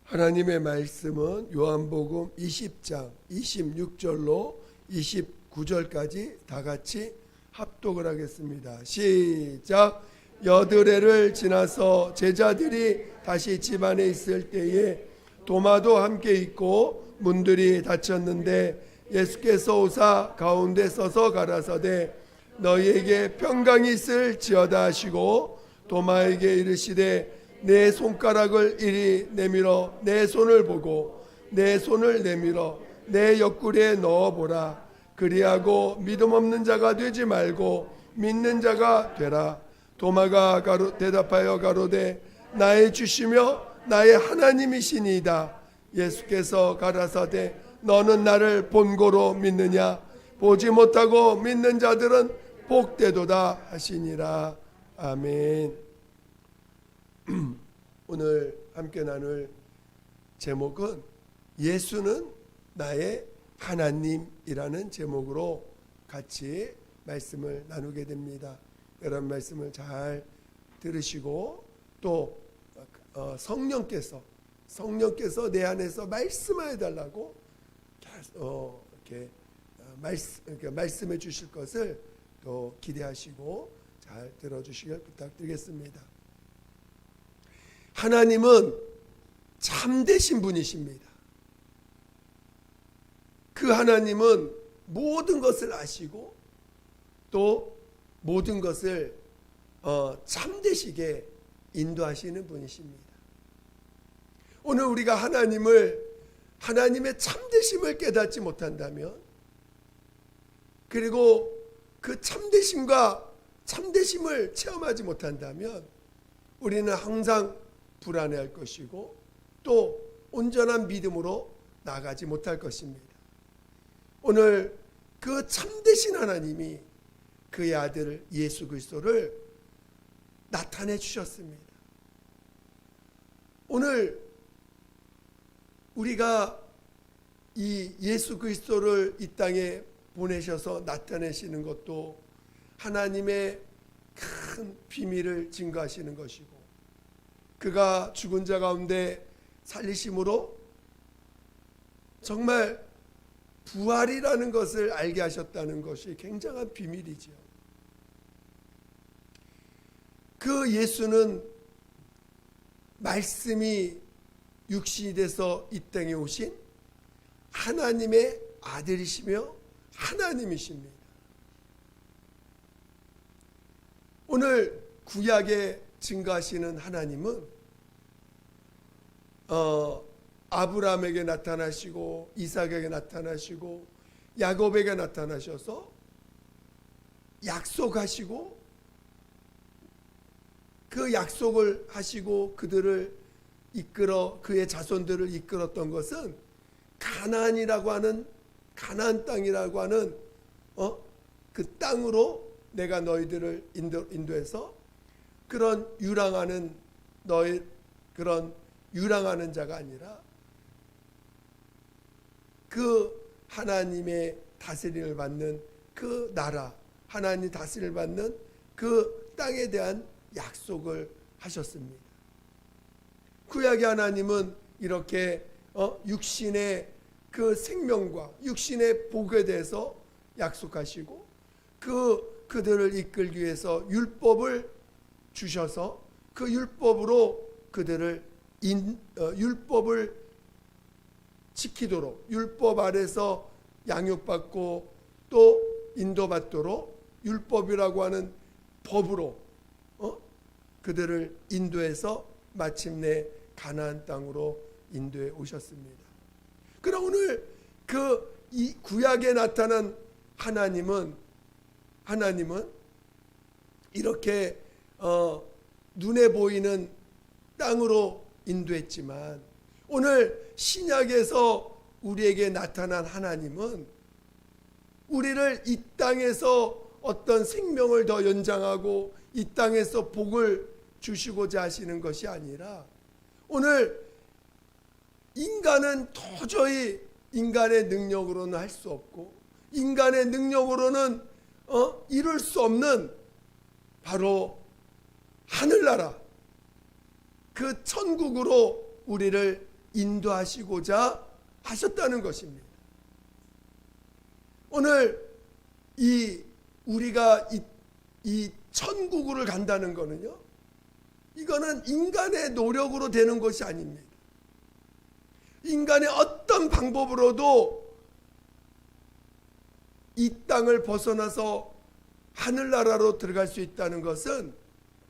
하나님의 말씀은 요한복음 20장 26절로 29절까지 다 같이 합독을 하겠습니다. 시작. 여드레를 지나서 제자들이 다시 집안에 있을 때에 도마도 함께 있고 문들이 닫혔는데 예수께서 오사 가운데 서서 가라사대 너희에게 평강이 있을지어다 하시고 도마에게 이르시되 내 손가락을 이리 내밀어 내 손을 보고 내 손을 내밀어 내 옆구리에 넣어보라. 그리하고 믿음 없는 자가 되지 말고 믿는 자가 되라. 도마가 대답하여 가로되 나의 주시며 나의 하나님이시니이다. 예수께서 가라사대 너는 나를 본고로 믿느냐? 보지 못하고 믿는 자들은 복되도다 하시니라. 아멘. 오늘 함께 나눌 제목은 예수는 나의 하나님이라는 제목으로 같이 말씀을 나누게 됩니다. 여러분 말씀을 잘 들으시고 또 성령께서 내 안에서 말씀해 달라고 이렇게 말씀해 주실 것을 또 기대하시고 잘 들어주시길 부탁드리겠습니다. 하나님은 참되신 분이십니다. 그 하나님은 모든 것을 아시고 또 모든 것을 참되시게 인도하시는 분이십니다. 오늘 우리가 하나님의 참되심을 깨닫지 못한다면, 그리고 그 참되심을 체험하지 못한다면 우리는 항상 불안해할 것이고 또 온전한 믿음으로 나가지 못할 것입니다. 오늘 그 참되신 하나님이 그의 아들 예수 그리스도를 나타내 주셨습니다. 오늘 우리가 이 예수 그리스도를 이 땅에 보내셔서 나타내시는 것도 하나님의 큰 비밀을 증거하시는 것이고, 그가 죽은 자 가운데 살리심으로 정말 부활이라는 것을 알게 하셨다는 것이 굉장한 비밀이죠. 그 예수는 말씀이 육신이 돼서 이 땅에 오신 하나님의 아들이시며 하나님이십니다. 오늘 구약에 증거하시는 하나님은 아브라함에게 나타나시고 이삭에게 나타나시고 야곱에게 나타나셔서 약속하시고 그 약속을 하시고 그들을 이끌어 그의 자손들을 이끌었던 것은 가나안이라고 하는 가나안 땅이라고 하는 그 땅으로 내가 너희들을 인도해서 그런 유랑하는 자가 아니라 그 하나님의 다스림을 받는 그 나라, 하나님 다스림을 받는 그 땅에 대한 약속을 하셨습니다. 구약의 하나님은 이렇게 육신의 그 생명과 육신의 복에 대해서 약속하시고 그들을 이끌기 위해서 율법을 주셔서 그 율법으로 그들을 율법을 지키도록, 율법 아래서 양육받고 또 인도받도록 율법이라고 하는 법으로 그들을 인도해서 마침내 가나안 땅으로 인도해 오셨습니다. 그럼 오늘 이 구약에 나타난 하나님은 이렇게 눈에 보이는 땅으로 인도했지만, 오늘 신약에서 우리에게 나타난 하나님은 우리를 이 땅에서 어떤 생명을 더 연장하고 이 땅에서 복을 주시고자 하시는 것이 아니라, 오늘 인간은 도저히 인간의 능력으로는 할 수 없고 인간의 능력으로는 이룰 수 없는 바로 하늘나라, 그 천국으로 우리를 인도하시고자 하셨다는 것입니다. 오늘 우리가 이 천국으로 간다는 거는요, 이거는 인간의 노력으로 되는 것이 아닙니다. 인간의 어떤 방법으로도 이 땅을 벗어나서 하늘나라로 들어갈 수 있다는 것은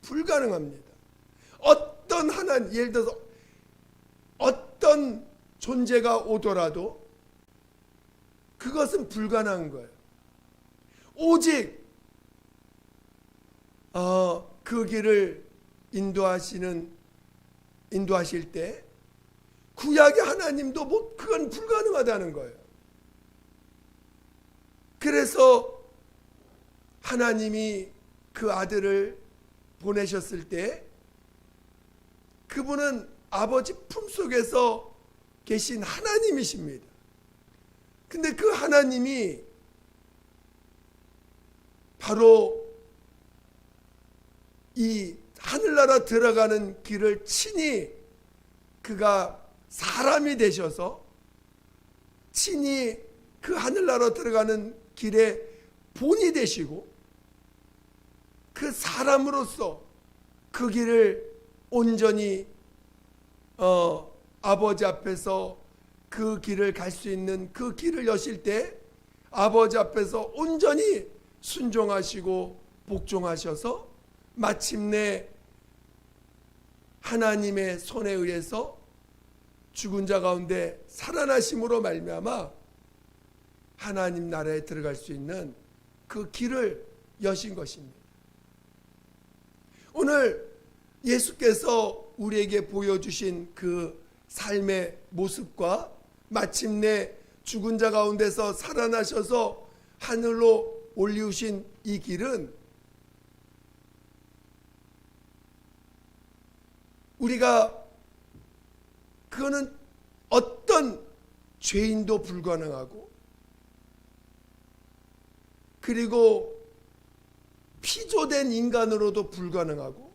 불가능합니다. 어떤 하나님, 예를 들어서 어떤 존재가 오더라도 그것은 불가능한 거예요. 오직 그 길을 인도하실 때 구약의 하나님도 그건 불가능하다는 거예요. 그래서 하나님이 그 아들을 보내셨을 때 그분은 아버지 품속에서 계신 하나님이십니다. 근데 그 하나님이 바로 이 하늘나라 들어가는 길을 친히 그가 사람이 되셔서 친히 그 하늘나라 들어가는 길의 본이 되시고 그 사람으로서 그 길을 온전히 아버지 앞에서 그 길을 갈 수 있는 그 길을 여실 때 아버지 앞에서 온전히 순종하시고 복종하셔서 마침내 하나님의 손에 의해서 죽은 자 가운데 살아나심으로 말미암아 하나님 나라에 들어갈 수 있는 그 길을 여신 것입니다. 오늘 예수께서 우리에게 보여주신 그 삶의 모습과 마침내 죽은 자 가운데서 살아나셔서 하늘로 올리우신 이 길은 그거는 어떤 죄인도 불가능하고 그리고 피조된 인간으로도 불가능하고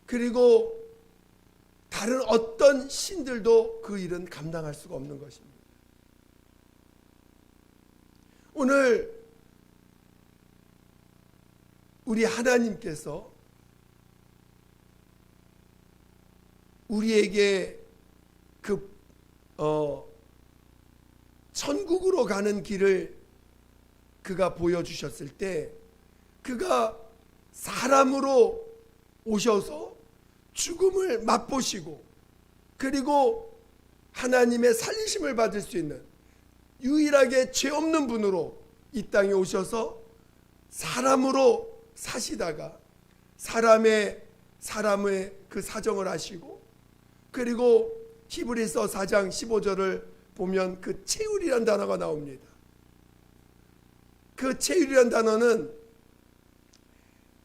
그리고 다른 어떤 신들도 그 일은 감당할 수가 없는 것입니다. 오늘 우리 하나님께서 우리에게 천국으로 가는 길을 그가 보여주셨을 때 그가 사람으로 오셔서 죽음을 맛보시고 그리고 하나님의 살리심을 받을 수 있는 유일하게 죄 없는 분으로 이 땅에 오셔서 사람으로 사시다가 사람의 그 사정을 하시고 그리고 히브리서 4장 15절을 보면 그 체휼이라는 단어가 나옵니다. 그 체휼이라는 단어는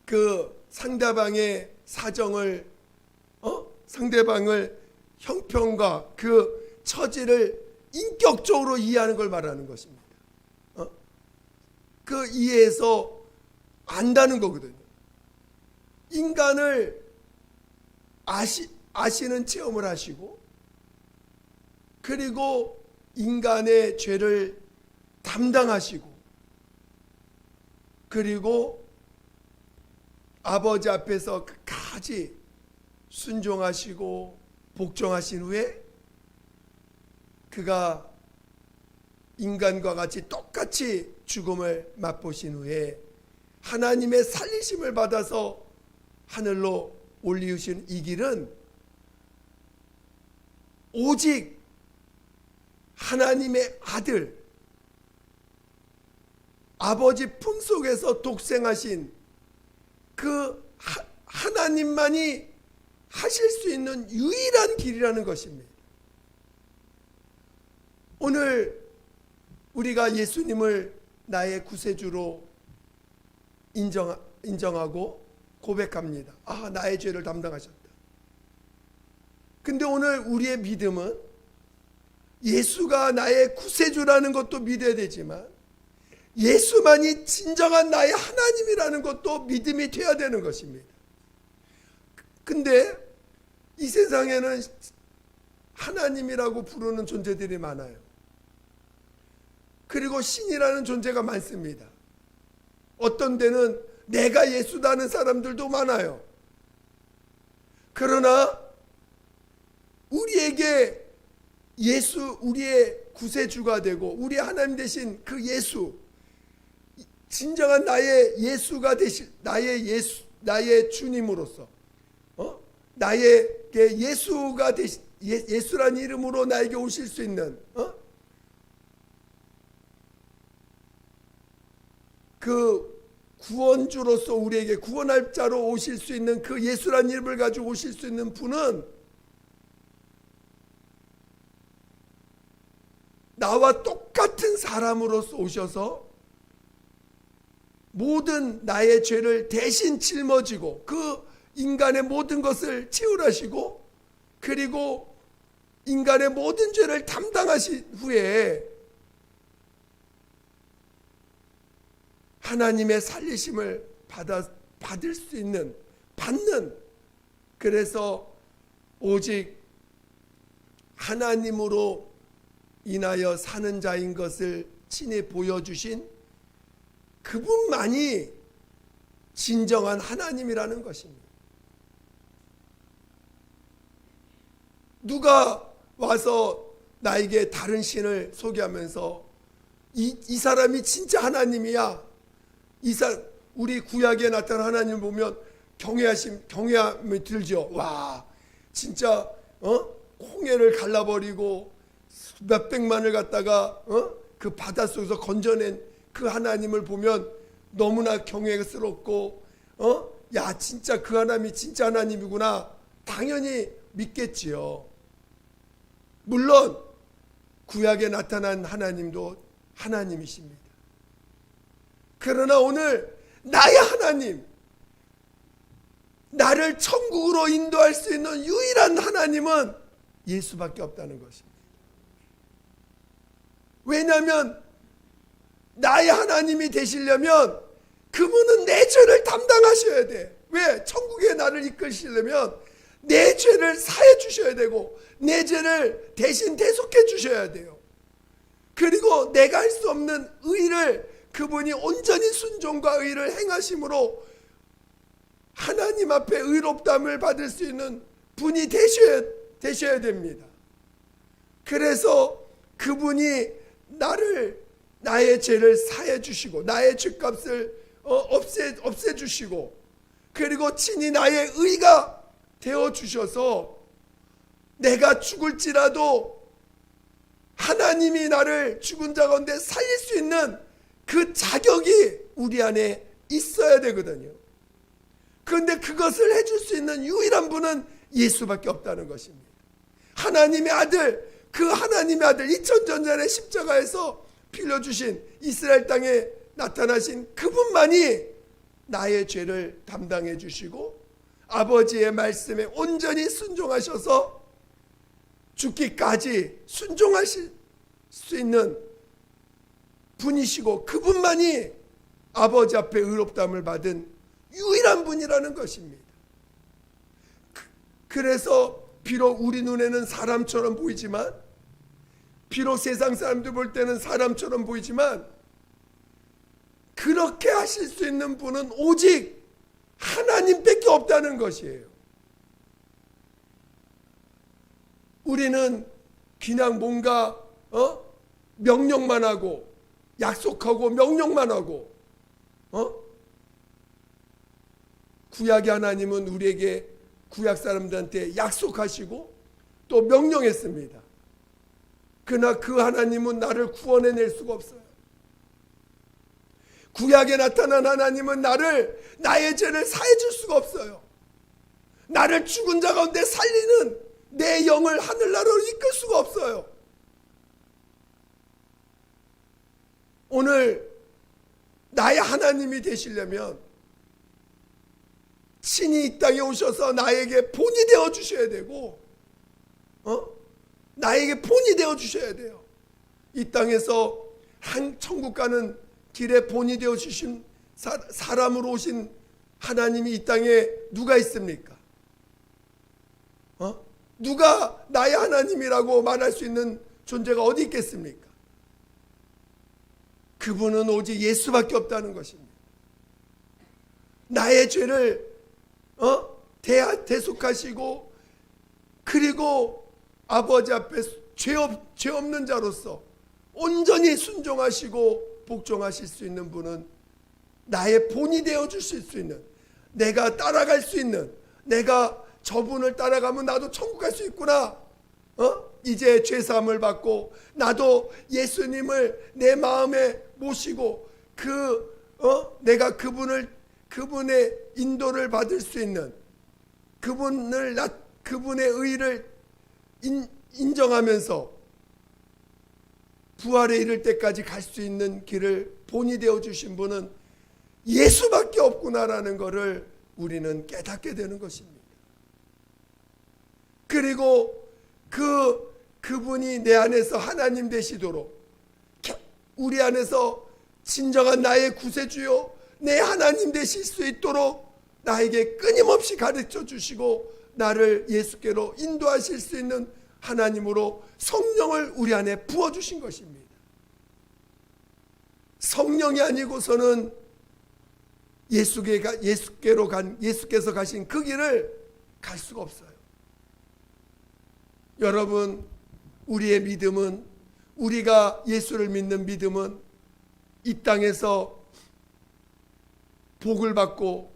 그 상대방의 사정을 상대방을 형편과 그 처지를 인격적으로 이해하는 걸 말하는 것입니다. 그 이해해서 안다는 거거든요. 인간을 아시는 체험을 하시고 그리고 인간의 죄를 담당하시고 그리고 아버지 앞에서 끝까지 순종하시고 복종하신 후에 그가 인간과 같이 똑같이 죽음을 맛보신 후에 하나님의 살리심을 받아서 하늘로 올리우신 이 길은 오직 하나님의 아들 아버지 품속에서 독생하신 그 하나님만이 하실 수 있는 유일한 길이라는 것입니다. 오늘 우리가 예수님을 나의 구세주로 인정하고 고백합니다. 나의 죄를 담당하셨다. 근데 오늘 우리의 믿음은 예수가 나의 구세주라는 것도 믿어야 되지만 예수만이 진정한 나의 하나님이라는 것도 믿음이 되어야 되는 것입니다. 근데 이 세상에는 하나님이라고 부르는 존재들이 많아요. 그리고 신이라는 존재가 많습니다. 어떤 데는 내가 예수다는 사람들도 많아요. 그러나 우리에게 예수, 우리의 구세주가 되고 우리 하나님 되신 그 예수, 진정한 나의 예수가 되실, 나의 주님으로서, 나에게 예수가 되신, 예수란 이름으로 나에게 오실 수 있는, 그 구원주로서 우리에게 구원할 자로 오실 수 있는 그 예수란 이름을 가지고 오실 수 있는 분은 나와 똑같은 사람으로서 오셔서 모든 나의 죄를 대신 짊어지고 그 인간의 모든 것을 치울하시고 그리고 인간의 모든 죄를 담당하신 후에 하나님의 살리심을 받을 수 있는, 받는, 그래서 오직 하나님으로 인하여 사는 자인 것을 친히 보여주신 그분만이 진정한 하나님이라는 것입니다. 누가 와서 나에게 다른 신을 소개하면서 이 사람이 진짜 하나님이야, 우리 구약에 나타난 하나님 보면 경외함이 들죠. 와, 진짜 홍해를 갈라버리고 몇백만을 갖다가 그 바닷속에서 건져낸 그 하나님을 보면 너무나 경외스럽고 야, 진짜 그 하나님이 진짜 하나님이구나, 당연히 믿겠지요. 물론 구약에 나타난 하나님도 하나님이십니다. 그러나 오늘 나의 하나님, 나를 천국으로 인도할 수 있는 유일한 하나님은 예수밖에 없다는 것입니다. 왜냐하면 나의 하나님이 되시려면 그분은 내 죄를 담당하셔야 돼. 왜? 천국에 나를 이끄시려면 내 죄를 사해 주셔야 되고 내 죄를 대신 대속해 주셔야 돼요. 그리고 내가 할 수 없는 의를 그분이 온전히 순종과 의를 행하심으로 하나님 앞에 의롭다함을 받을 수 있는 분이 되셔야 됩니다. 그래서 그분이 나의 죄를 사해 주시고 나의 죄값을 없애 주시고 그리고 친히 나의 의가 되어 주셔서 내가 죽을지라도 하나님이 나를 죽은 자 가운데 살릴 수 있는 그 자격이 우리 안에 있어야 되거든요. 그런데 그것을 해줄 수 있는 유일한 분은 예수밖에 없다는 것입니다. 하나님의 아들, 그 하나님의 아들 2000년 전에 십자가에서 피 흘려주신 이스라엘 땅에 나타나신 그분만이 나의 죄를 담당해 주시고 아버지의 말씀에 온전히 순종하셔서 죽기까지 순종하실 수 있는 분이시고 그분만이 아버지 앞에 의롭다함을 받은 유일한 분이라는 것입니다. 그래서 비록 우리 눈에는 사람처럼 보이지만, 비록 세상 사람들 볼 때는 사람처럼 보이지만 그렇게 하실 수 있는 분은 오직 하나님밖에 없다는 것이에요. 우리는 그냥 뭔가 명령만 하고 약속하고 명령만 하고 구약의 하나님은 우리에게 구약 사람들한테 약속하시고 또 명령했습니다. 그러나 그 하나님은 나를 구원해낼 수가 없어요. 구약에 나타난 하나님은 나의 죄를 사해줄 수가 없어요. 나를 죽은 자 가운데 살리는 내 영을 하늘나라로 이끌 수가 없어요. 오늘 나의 하나님이 되시려면 친히 이 땅에 오셔서 나에게 본이 되어 주셔야 되고 나에게 본이 되어 주셔야 돼요. 이 땅에서 천국 가는 길에 본이 되어 주신 사람으로 오신 하나님이 이 땅에 누가 있습니까? 누가 나의 하나님이라고 말할 수 있는 존재가 어디 있겠습니까? 그분은 오직 예수밖에 없다는 것입니다. 나의 죄를 대속하시고, 그리고 아버지 앞에 죄 없는 자로서 온전히 순종하시고 복종하실 수 있는 분은 나의 본이 되어 주실 수 있는, 내가 따라갈 수 있는, 내가 저분을 따라가면 나도 천국 갈 수 있구나, 이제 죄사함을 받고 나도 예수님을 내 마음에 모시고 내가 그분의 인도를 받을 수 있는, 그분의 의를 인정하면서 부활에 이를 때까지 갈 수 있는 길을 본이 되어 주신 분은 예수밖에 없구나라는 것을 우리는 깨닫게 되는 것입니다. 그리고 그분이 내 안에서 하나님 되시도록, 우리 안에서 진정한 나의 구세주요 내 하나님 되실 수 있도록 나에게 끊임없이 가르쳐 주시고 나를 예수께로 인도하실 수 있는 하나님으로 성령을 우리 안에 부어주신 것입니다. 성령이 아니고서는 예수께서 가신 그 길을 갈 수가 없어요. 여러분, 우리의 믿음은, 우리가 예수를 믿는 믿음은 이 땅에서 복을 받고,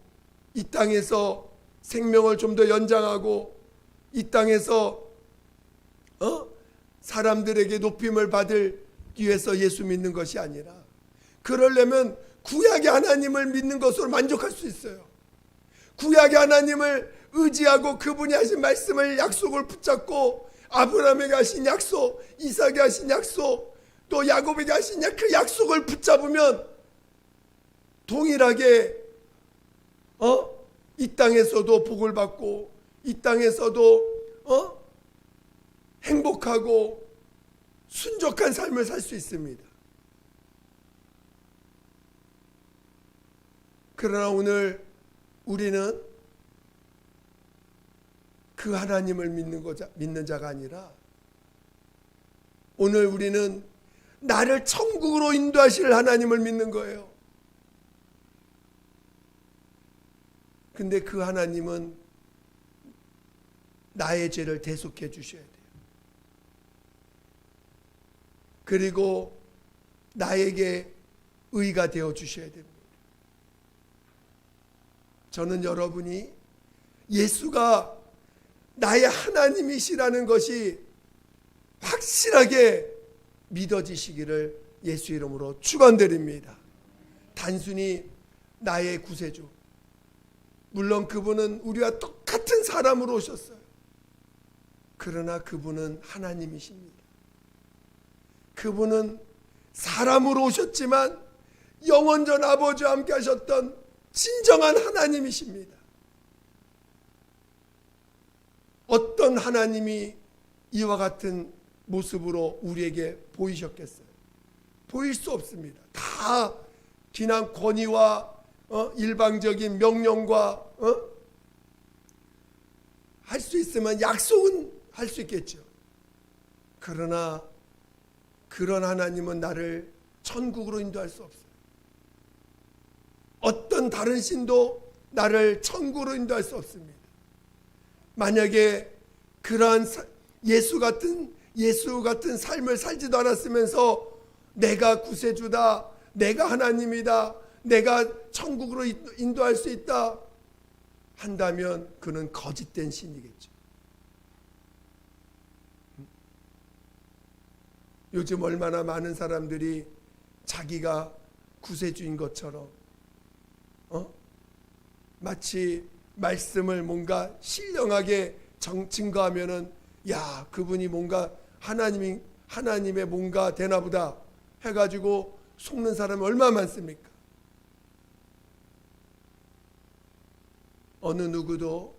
이 땅에서 생명을 좀 더 연장하고, 이 땅에서 사람들에게 높임을 받을 위해서 예수 믿는 것이 아니라, 그러려면 구약의 하나님을 믿는 것으로 만족할 수 있어요. 구약의 하나님을 의지하고 그분이 하신 말씀을, 약속을 붙잡고, 아브라함에게 하신 약속, 이삭에게 하신 약속, 또 야곱에게 하신 그 약속을 붙잡으면 동일하게 이 땅에서도 복을 받고, 이 땅에서도 행복하고 순족한 삶을 살 수 있습니다. 그러나 오늘 우리는 그 하나님을 믿는 자가 아니라, 오늘 우리는 나를 천국으로 인도하실 하나님을 믿는 거예요. 근데 그 하나님은 나의 죄를 대속해 주셔야 돼요. 그리고 나에게 의가 되어 주셔야 됩니다. 저는 여러분이 예수가 나의 하나님이시라는 것이 확실하게 믿어지시기를 예수 이름으로 축원드립니다. 단순히 나의 구세주, 물론 그분은 우리와 똑같은 사람으로 오셨어요. 그러나 그분은 하나님이십니다. 그분은 사람으로 오셨지만 영원전 아버지와 함께 하셨던 진정한 하나님이십니다. 어떤 하나님이 이와 같은 모습으로 우리에게 보이셨겠어요? 보일 수 없습니다. 다 그냥 권위와 일방적인 명령과 할 수 있으면 약속은 할 수 있겠죠. 그러나 그런 하나님은 나를 천국으로 인도할 수 없어요. 어떤 다른 신도 나를 천국으로 인도할 수 없습니다. 만약에 그러한 예수 같은 삶을 살지도 않았으면서 내가 구세주다, 내가 하나님이다, 내가 천국으로 인도할 수 있다 한다면 그는 거짓된 신이겠죠. 요즘 얼마나 많은 사람들이 자기가 구세주인 것처럼 마치 말씀을 뭔가 신령하게 증거하면은, 야, 그분이 뭔가 하나님의 뭔가 되나보다 해가지고 속는 사람이 얼마나 많습니까? 어느 누구도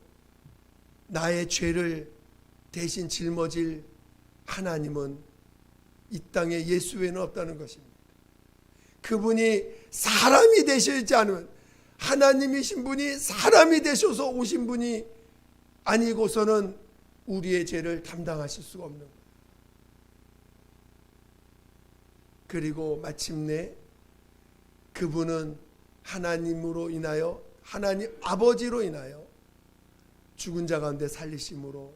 나의 죄를 대신 짊어질 하나님은 이 땅에 예수 외에는 없다는 것입니다. 그분이 사람이 되시지 않으면, 하나님이신 분이 사람이 되셔서 오신 분이 아니고서는 우리의 죄를 담당하실 수가 없는 거예요. 그리고 마침내 그분은 하나님으로 인하여, 하나님 아버지로 인하여 죽은 자 가운데 살리심으로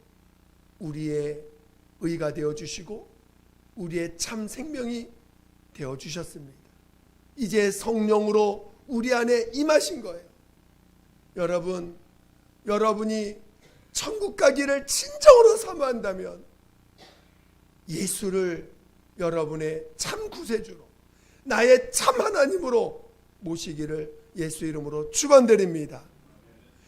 우리의 의가 되어주시고 우리의 참 생명이 되어주셨습니다. 이제 성령으로 우리 안에 임하신 거예요. 여러분, 여러분이 천국 가기를 진정으로 사모한다면 예수를 여러분의 참 구세주로, 나의 참 하나님으로 모시기를 예수 이름으로 축원드립니다.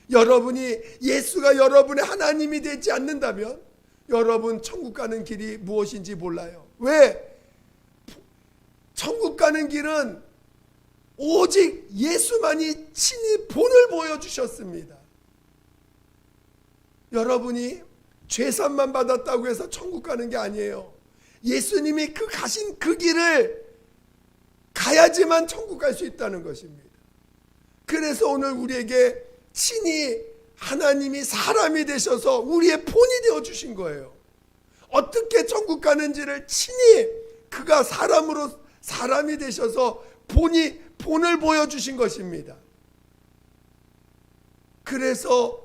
여러분이 예수가 여러분의 하나님이 되지 않는다면 여러분 천국 가는 길이 무엇인지 몰라요. 왜? 천국 가는 길은 오직 예수만이 친히 본을 보여주셨습니다. 여러분이 죄산만 받았다고 해서 천국 가는 게 아니에요. 예수님이 그 가신 그 길을 가야지만 천국 갈 수 있다는 것입니다. 그래서 오늘 우리에게 친히 하나님이 사람이 되셔서 우리의 본이 되어주신 거예요. 어떻게 천국 가는지를 친히 그가 사람이 되셔서 본을 보여주신 것입니다. 그래서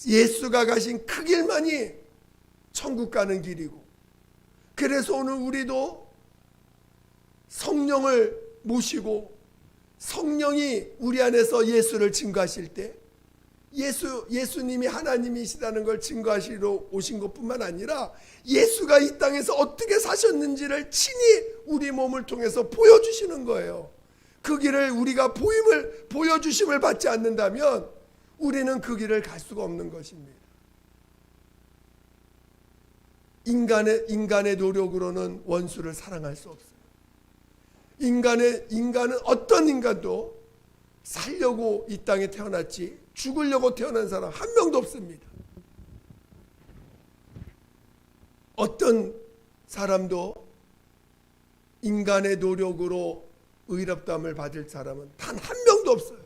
예수가 가신 그 길만이 천국 가는 길이고, 그래서 오늘 우리도 성령을 모시고 성령이 우리 안에서 예수를 증거하실 때 예수님이 하나님이시다는 걸 증거하시러 오신 것뿐만 아니라 예수가 이 땅에서 어떻게 사셨는지를 친히 우리 몸을 통해서 보여주시는 거예요. 그 길을 우리가 보여주심을 받지 않는다면 우리는 그 길을 갈 수가 없는 것입니다. 인간의 노력으로는 원수를 사랑할 수 없어요. 인간은 어떤 인간도 살려고 이 땅에 태어났지 죽으려고 태어난 사람 한 명도 없습니다. 어떤 사람도 인간의 노력으로 의롭다함을 받을 사람은 단 한 명도 없어요.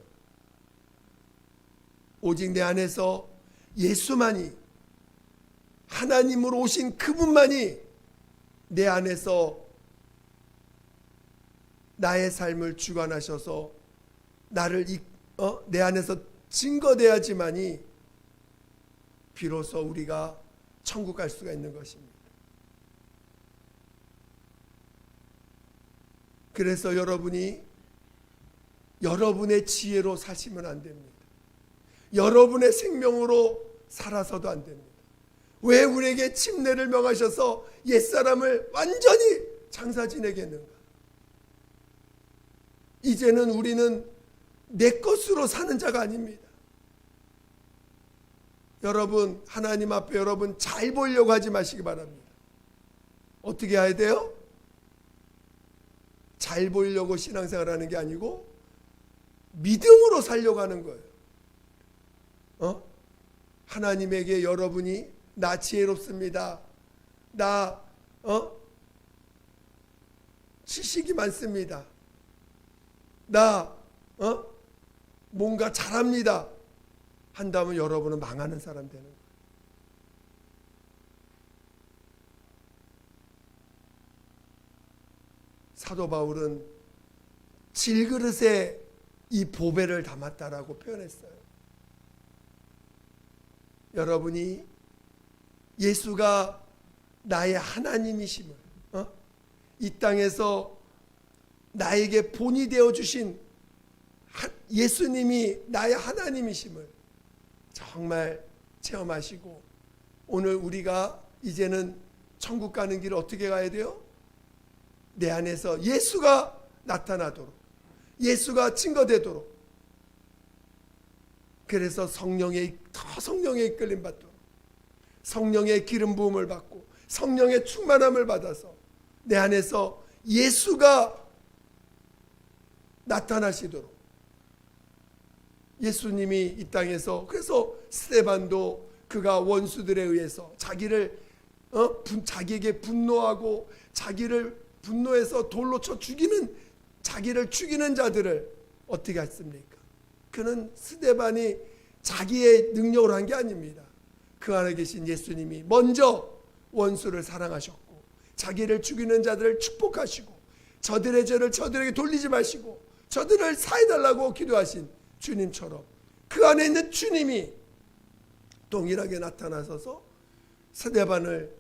오직 내 안에서 예수만이, 하나님으로 오신 그분만이 내 안에서 나의 삶을 주관하셔서 나를 내 안에서 증거돼야지만이 비로소 우리가 천국 갈 수가 있는 것입니다. 그래서 여러분이 여러분의 지혜로 사시면 안 됩니다. 여러분의 생명으로 살아서도 안 됩니다. 왜 우리에게 침례를 명하셔서 옛사람을 완전히 장사 지내게 했는가? 이제는 우리는 내 것으로 사는 자가 아닙니다. 여러분, 하나님 앞에 여러분 잘 보이려고 하지 마시기 바랍니다. 어떻게 해야 돼요? 잘 보이려고 신앙생활하는 게 아니고 믿음으로 살려고 하는 거예요. 하나님에게 여러분이 나 지혜롭습니다. 나 지식이 많습니다. 나 뭔가 잘합니다. 한다면 여러분은 망하는 사람 되는 거예요. 사도 바울은 질그릇에 이 보배를 담았다라고 표현했어요. 여러분이 예수가 나의 하나님이심을, 이 땅에서 나에게 본이 되어주신 예수님이 나의 하나님이심을 정말 체험하시고, 오늘 우리가 이제는 천국 가는 길을 어떻게 가야 돼요? 내 안에서 예수가 나타나도록, 예수가 증거되도록, 그래서 성령의 이끌림 받도록, 성령의 기름 부음을 받고 성령의 충만함을 받아서 내 안에서 예수가 나타나시도록, 예수님이 이 땅에서, 그래서 스데반도 그가 원수들에 의해서 자기에게 분노하고 자기를 분노해서 돌로 쳐 죽이는, 자기를 죽이는 자들을 어떻게 했습니까? 그는 스데반이 자기의 능력으로 한 게 아닙니다. 그 안에 계신 예수님이 먼저 원수를 사랑하셨고 자기를 죽이는 자들을 축복하시고 저들의 죄를 저들에게 돌리지 마시고 저들을 사해달라고 기도하신 주님처럼 그 안에 있는 주님이 동일하게 나타나셔서 스데반을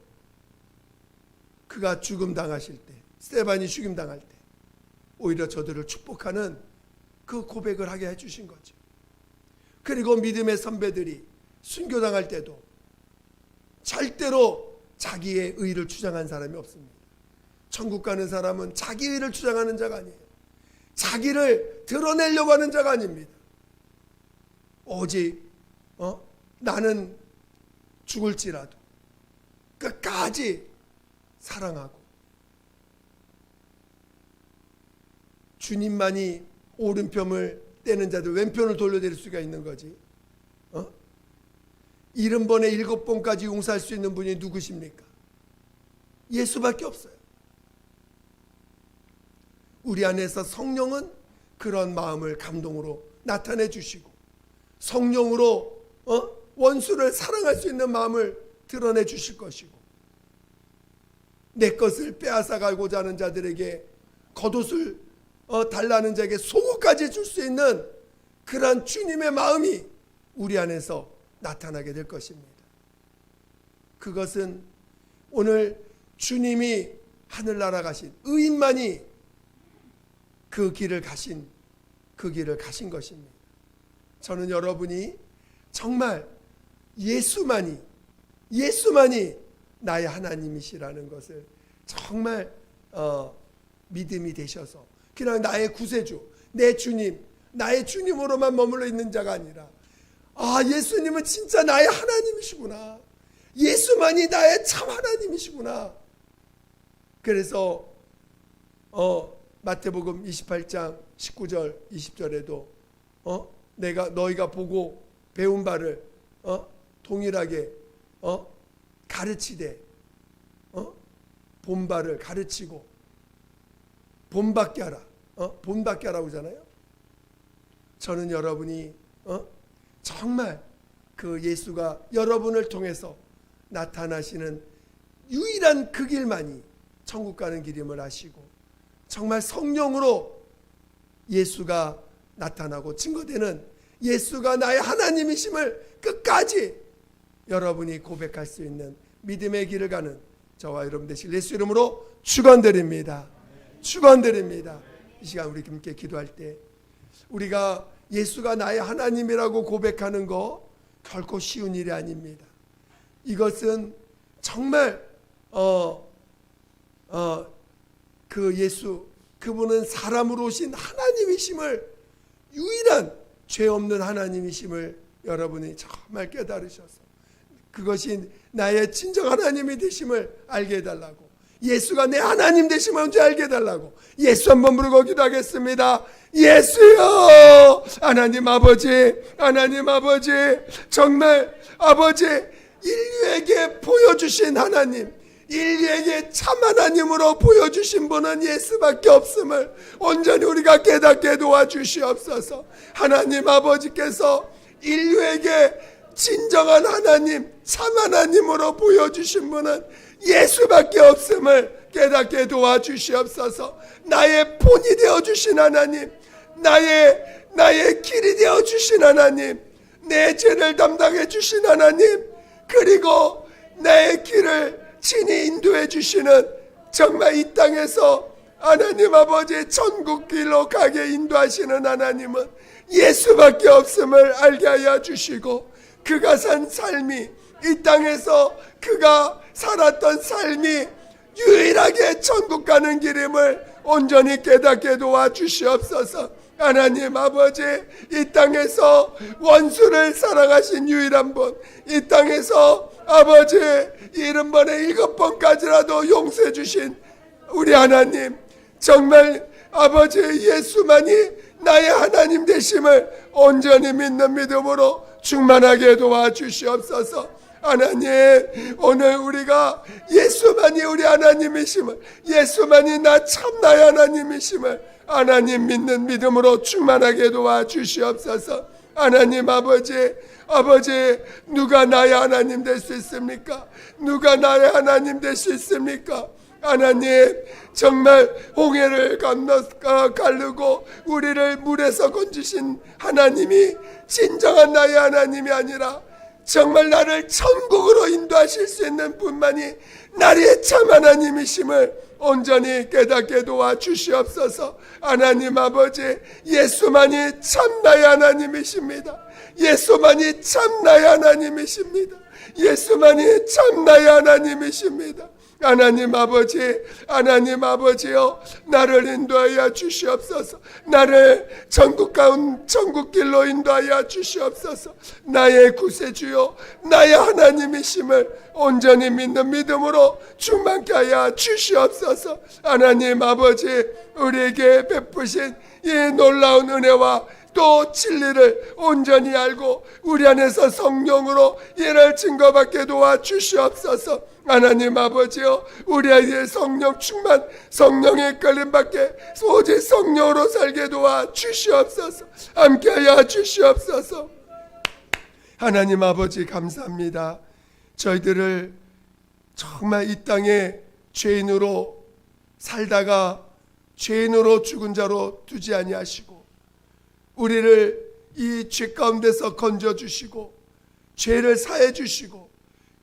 그가 죽음 당하실 때 스데반이 죽임 당할 때 오히려 저들을 축복하는 그 고백을 하게 해주신 거죠. 그리고 믿음의 선배들이 순교당할 때도 절대로 자기의 의를 주장한 사람이 없습니다. 천국 가는 사람은 자기 의를 주장하는 자가 아니에요. 자기를 드러내려고 하는 자가 아닙니다. 오직 나는 죽을지라도 끝까지 사랑하고 주님만이 오른편을 떼는 자들 왼편을 돌려드릴 수가 있는 거지. 70번에 7번까지 용서할 수 있는 분이 누구십니까? 예수밖에 없어요. 우리 안에서 성령은 그런 마음을 감동으로 나타내 주시고 성령으로 원수를 사랑할 수 있는 마음을 드러내 주실 것이고 내 것을 빼앗아 가고자 하는 자들에게 겉옷을 달라는 자에게 속옷까지 줄 수 있는 그러한 주님의 마음이 우리 안에서 나타나게 될 것입니다. 그것은 오늘 주님이 하늘나라 가신 의인만이 그 길을 가신 것입니다. 저는 여러분이 정말 예수만이 나의 하나님이시라는 것을 정말 믿음이 되셔서 그냥 나의 구세주, 내 주님, 나의 주님으로만 머물러 있는 자가 아니라 예수님은 진짜 나의 하나님이시구나. 예수만이 나의 참 하나님이시구나. 그래서 마태복음 28장 19절 20절에도 너희가 보고 배운 바를 동일하게 가르치되 본 바를 가르치고 본받게 하라. 본받게 하라고 하잖아요. 저는 여러분이 정말 그 예수가 여러분을 통해서 나타나시는 유일한 그 길만이 천국 가는 길임을 아시고 정말 성령으로 예수가 나타나고 증거되는 예수가 나의 하나님이심을 끝까지 여러분이 고백할 수 있는 믿음의 길을 가는 저와 여러분 되실 예수 이름으로 축원드립니다. 축원드립니다. 이 시간 우리 함께 기도할 때 우리가 예수가 나의 하나님이라고 고백하는 거 결코 쉬운 일이 아닙니다. 이것은 정말 그 예수 그분은 사람으로 오신 하나님이심을 유일한 죄 없는 하나님이심을 여러분이 정말 깨달으셔서 그것이 나의 진정 하나님이 되심을 알게 해달라고 예수가 내 하나님 되심을 먼저 알게 해달라고 예수 한번 부르고 기도하겠습니다. 예수여 하나님 아버지 정말 아버지 인류에게 보여주신 하나님 인류에게 참 하나님으로 보여주신 분은 예수밖에 없음을 온전히 우리가 깨닫게 도와주시옵소서. 하나님 아버지께서 인류에게 진정한 하나님 참 하나님으로 보여주신 분은 예수밖에 없음을 깨닫게 도와주시옵소서. 나의 본이 되어주신 하나님 나의 길이 되어주신 하나님 내 죄를 담당해 주신 하나님 그리고 나의 길을 친히 인도해 주시는 정말 이 땅에서 하나님 아버지 천국 길로 가게 인도하시는 하나님은 예수밖에 없음을 알게 하여 주시고 그가 산 삶이 이 땅에서 그가 살았던 삶이 유일하게 천국 가는 길임을 온전히 깨닫게 도와주시옵소서. 하나님 아버지 이 땅에서 원수를 사랑하신 유일한 분 이 땅에서 아버지 70번에 7번까지라도 용서해 주신 우리 하나님 정말 아버지 예수만이 나의 하나님 되심을 온전히 믿는 믿음으로 충만하게 도와주시옵소서. 하나님 오늘 우리가 예수만이 우리 하나님이심을 예수만이 나 참 나의 하나님이심을 하나님 믿는 믿음으로 충만하게 도와주시옵소서. 하나님 아버지, 누가 나의 하나님 될 수 있습니까? 누가 나의 하나님 될 수 있습니까? 하나님, 정말 홍해를 건너 가르고 우리를 물에서 건지신 하나님이 진정한 나의 하나님이 아니라 정말 나를 천국으로 인도하실 수 있는 분만이 나의 참 하나님이심을 온전히 깨닫게 도와주시옵소서. 하나님 아버지, 예수만이 참 나의 하나님이십니다. 예수만이 참 나의 하나님이십니다. 예수만이 참 나의 하나님이십니다. 하나님 아버지요, 나를 인도하여 주시옵소서. 나를 천국길로 인도하여 주시옵소서. 나의 구세주요, 나의 하나님이심을 온전히 믿는 믿음으로 충만케 하여 주시옵소서. 하나님 아버지, 우리에게 베푸신 이 놀라운 은혜와 또 진리를 온전히 알고 우리 안에서 성령으로 이를 증거받게 도와주시옵소서. 하나님 아버지요, 우리 아이의 성령 충만, 성령의 끌림받게 오직 성령으로 살게 도와주시옵소서. 함께하여 주시옵소서. 하나님 아버지, 감사합니다. 저희들을 정말 이 땅에 죄인으로 살다가 죄인으로 죽은 자로 두지 아니하시고 우리를 이 죄 가운데서 건져주시고 죄를 사해 주시고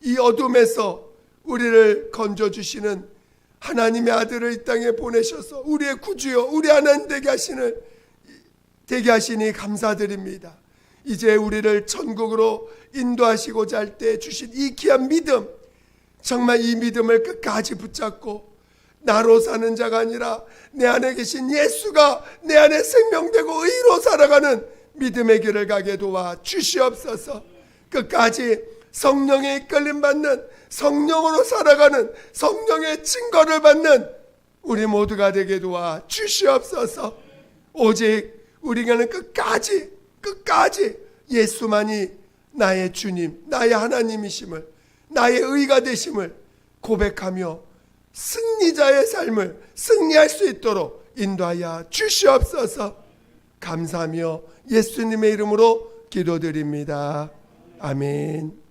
이 어둠에서 우리를 건져주시는 하나님의 아들을 이 땅에 보내셔서 우리의 구주요, 우리 하나님 되게 하시니 감사드립니다. 이제 우리를 천국으로 인도하시고자 할 때 주신 이 귀한 믿음, 정말 이 믿음을 끝까지 붙잡고 나로 사는 자가 아니라 내 안에 계신 예수가 내 안에 생명되고 의로 살아가는 믿음의 길을 가게 도와 주시옵소서. 끝까지 성령의 이끌림 받는, 성령으로 살아가는, 성령의 증거를 받는 우리 모두가 되게 도와 주시옵소서. 오직 우리가는 끝까지 예수만이 나의 주님, 나의 하나님이심을, 나의 의가 되심을 고백하며 승리자의 삶을 승리할 수 있도록 인도하여 주시옵소서. 감사하며 예수님의 이름으로 기도드립니다. 아멘.